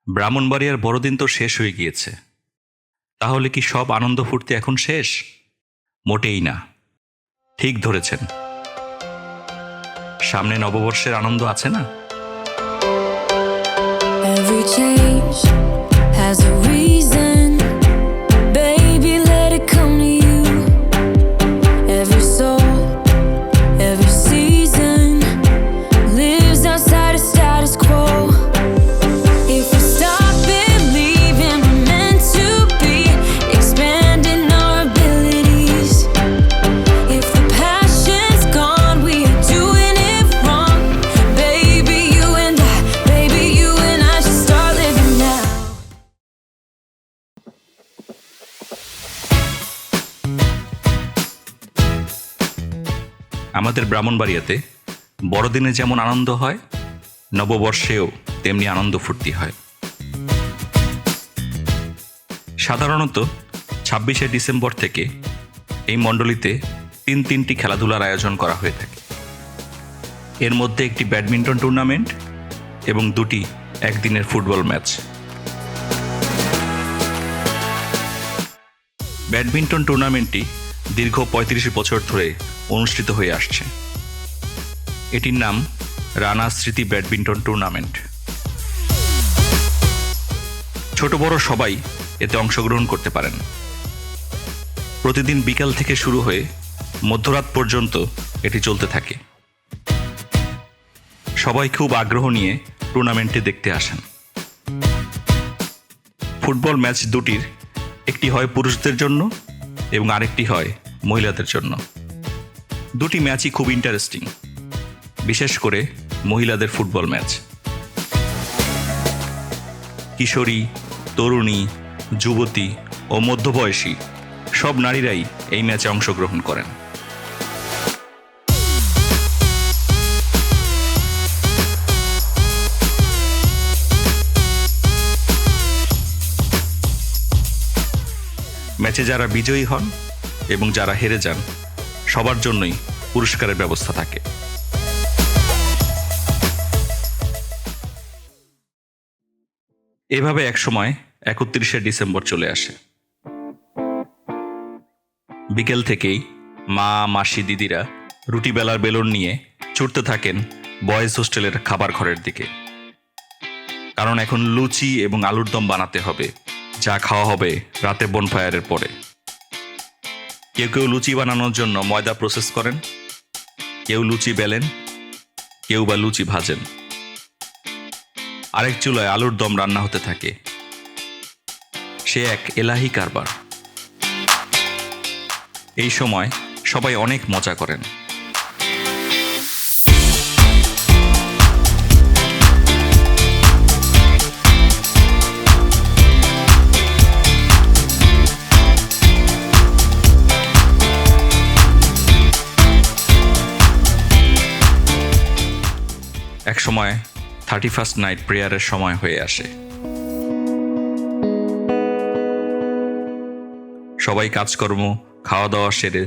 ব্রাহ্মণবাড়িয়ার বড়দিন তো শেষ হয়ে গিয়েছে। তাহলে কি সব আনন্দ ফুর্তি এখন শেষ? মোটেই না। ঠিক ধরেছেন, সামনে নববর্ষের আনন্দ আছে না? Every change has a reason. Baby, let it come to you. Every soul, every season lives outside of status quo. If we stop believing we're meant to be, expanding our abilities. If the passion's gone, we are doing it wrong. Baby, you and I should start living now. আমাদের ব্রাহ্মণবাড়িয়াতে বড়দিনে যেমন আনন্দ হয়, নববর্ষেও তেমনি আনন্দ ফুর্তি হয়। সাধারণত 26শে December থেকে এই মণ্ডলীতে তিনটি খেলাধুলার আয়োজন করা হয়ে থাকে। এর মধ্যে একটি ব্যাডমিন্টন টুর্নামেন্ট এবং 2টি একদিনের ফুটবল ম্যাচ। ব্যাডমিন্টন টুর্নামেন্টটি দীর্ঘ 35 বছর ধরে অনুষ্ঠিত হয়ে আসছে। এটির নাম রানা স্মৃতি ব্যাডমিন্টন টুর্নামেন্ট। ছোট বড় সবাই এতে অংশগ্রহণ করতে পারেন। প্রতিদিন বিকাল থেকে শুরু হয়ে মধ্যরাত পর্যন্ত এটি চলতে থাকে। সবাই খুব আগ্রহ নিয়ে টুর্নামেন্টটি দেখতে আসেন। ফুটবল ম্যাচ দুটির একটি হয় পুরুষদের জন্য এবং আরেকটি হয় মহিলাদের জন্য। 2টি ম্যাচই খুব ইন্টারেস্টিং, বিশেষ করে মহিলাদের ফুটবল ম্যাচ। কিশোরী, তরুণী, যুবতী ও মধ্যবয়সী সব নারীরাই এই ম্যাচে অংশগ্রহণ করেন। ম্যাচে যারা বিজয়ী হন এবং যারা হেরে যান সবার জন্যই পুরস্কারের ব্যবস্থা থাকে। এভাবে একসময় 31শে ডিসেম্বর চলে আসে। বিকেল থেকেই মা, মাসি, দিদিরা রুটি বেলার বেলুন নিয়ে ছুটতে থাকেন বয়েজ হোস্টেলের খাবার ঘরের দিকে। কারণ এখন লুচি এবং আলুর দম বানাতে হবে, যা খাওয়া হবে রাতে বনফায়ারের পরে। কেউ কেউ লুচি বানানোর জন্য ময়দা প্রসেস করেন, কেউ লুচি বেলেন, কেউ বা লুচি ভাজেন। আরেক চুলায় আলুর দম রান্না হতে থাকে। সে এক এলাহি কারবার। এই সময় সবাই অনেক মজা করেন। এক সময় 31st নাইট প্রেয়ারের সময় হয়ে আসে। সবাই কাজকর্ম, খাওয়া দাওয়া সেরে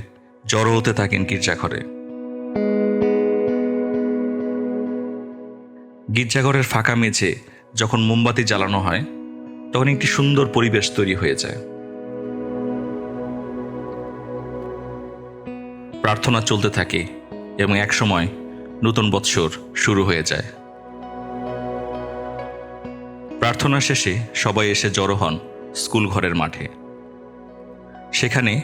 জড়ো হতে থাকেন গির্জাঘরে। গির্জাঘরের ফাঁকা মেঝে যখন মোমবাতি জ্বালানো হয় তখন একটি সুন্দর পরিবেশ তৈরি হয়ে যায়। প্রার্থনা চলতে থাকে এবং একসময় নতুন বৎসর শুরু হয়ে যায়। প্রার্থনা শেষে সবাই এসে জড়ো হন স্কুল ঘরের মাঠে। সেখানে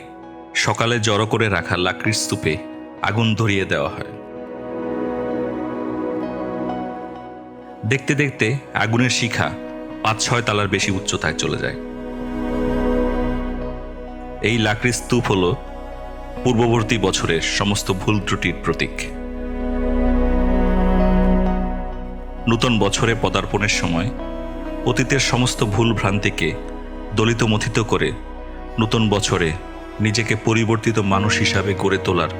সকালে জড়ো করে রাখা লাকড়ির স্তূপে আগুন ধরিয়ে দেওয়া হয়। দেখতে দেখতে আগুনের শিখা 5-6 তলার বেশি উচ্চতায় চলে যায়। এই লাকড়ির স্তূপ হল পূর্ববর্তী বছরের সমস্ত ভুল ত্রুটির প্রতীক। নতুন বছরে পদার্পণের সময় অতীতের সমস্ত ভুল ভ্রান্তিকে দলিত মথিত করে নতুন বছরে নিজেকে পরিবর্তিত মানুষ হিসাবে গড়ে তোলার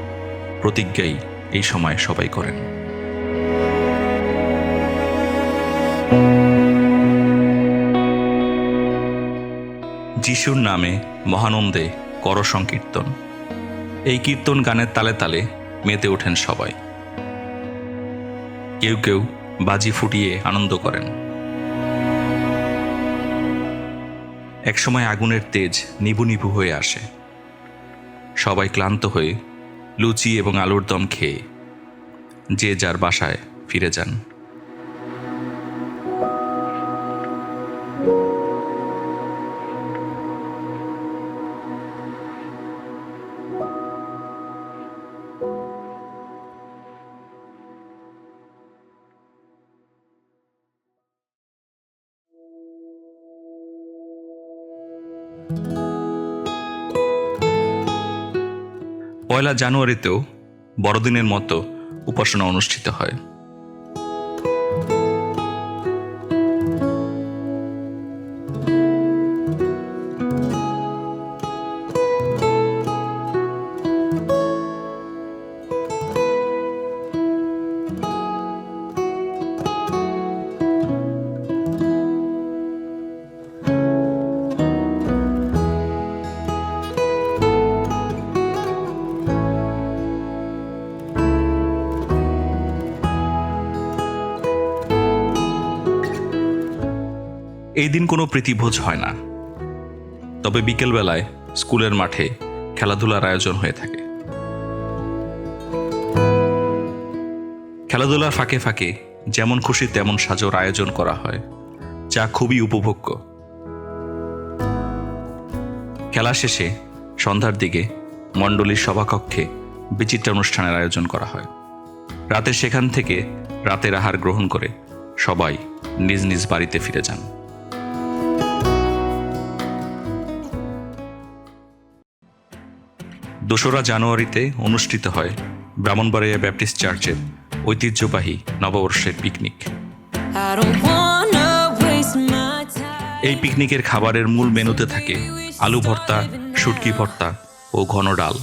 প্রতিজ্ঞাই এই সময় সবাই করেন। যিশুর নামে মহানন্দে কর সংকীর্তন। এই কীর্তন গানের তালে তালে মেতে ওঠেন সবাই। কেউ কেউ বাজি ফুটিয়ে আনন্দ করেন। একসময় আগুনের তেজ নিভু নিভু হয়ে আসে। সবাই ক্লান্ত হয়ে লুচি এবং আলুর দম খেয়ে যে যার বাসায় ফিরে যান। পয়লা জানুয়ারিতেও বড়দিনের মতো উপাসনা অনুষ্ঠিত হয়। এই দিন কোনো প্রীতিভোজ হয় না, তবে বিকেলবেলায় স্কুলের মাঠে খেলাধুলার আয়োজন হয়ে থাকে। খেলাধুলার ফাঁকে ফাঁকে যেমন খুশি তেমন সাজর আয়োজন করা হয়, যা খুবই উপভোগ্য। খেলা শেষে সন্ধ্যার দিকে মণ্ডলীর সভাকক্ষে বিচিত্র অনুষ্ঠানের আয়োজন করা হয়। রাতে সেখান থেকে রাতের আহার গ্রহণ করে সবাই নিজ নিজ বাড়িতে ফিরে যান। 2রা জানুয়ারিতে অনুষ্ঠিত হয় ব্রাহ্মণবাড়িয়া ব্যাপটিস্ট চার্চের ঐতিহ্যবাহী নববর্ষের picnic. I don't wanna waste my time. এই পিকনিকের খাবারের মূল মেনুতে থাকে আলু ভর্তা, শুটকি ভর্তা ও ঘন ডাল।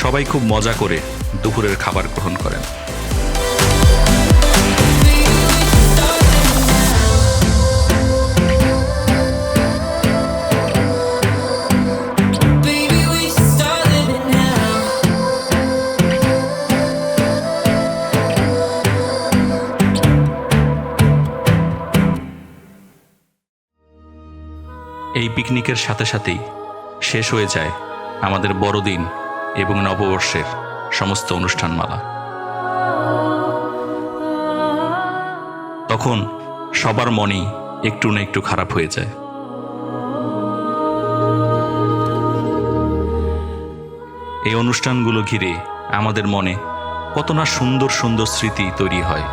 সবাই খুব মজা করে দুপুরের খাবার গ্রহণ করেন। Baby, we should start living now. এই পিকনিকের সাথে সাথেই শেষ হয়ে যায় আমাদের বড়দিন এবং নববর্ষের সমস্ত অনুষ্ঠানমালা। তখন সবার মনই একটু না একটু খারাপ হয়ে যায়। এই অনুষ্ঠানগুলো ঘিরে আমাদের মনে কত না সুন্দর সুন্দর স্মৃতি তৈরি হয়,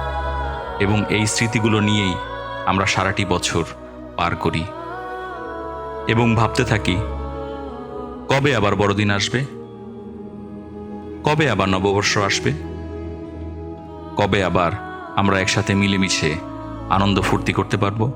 এবং এই স্মৃতিগুলো নিয়েই আমরা সারাটি বছর পার করি এবং ভাবতে থাকি কবে আবার বড়দিন আসবে, কবে আবার নববর্ষ আসবে, কবে আবার আমরা একসাথে মিলেমিশে আনন্দ ফুর্তি করতে পারবো।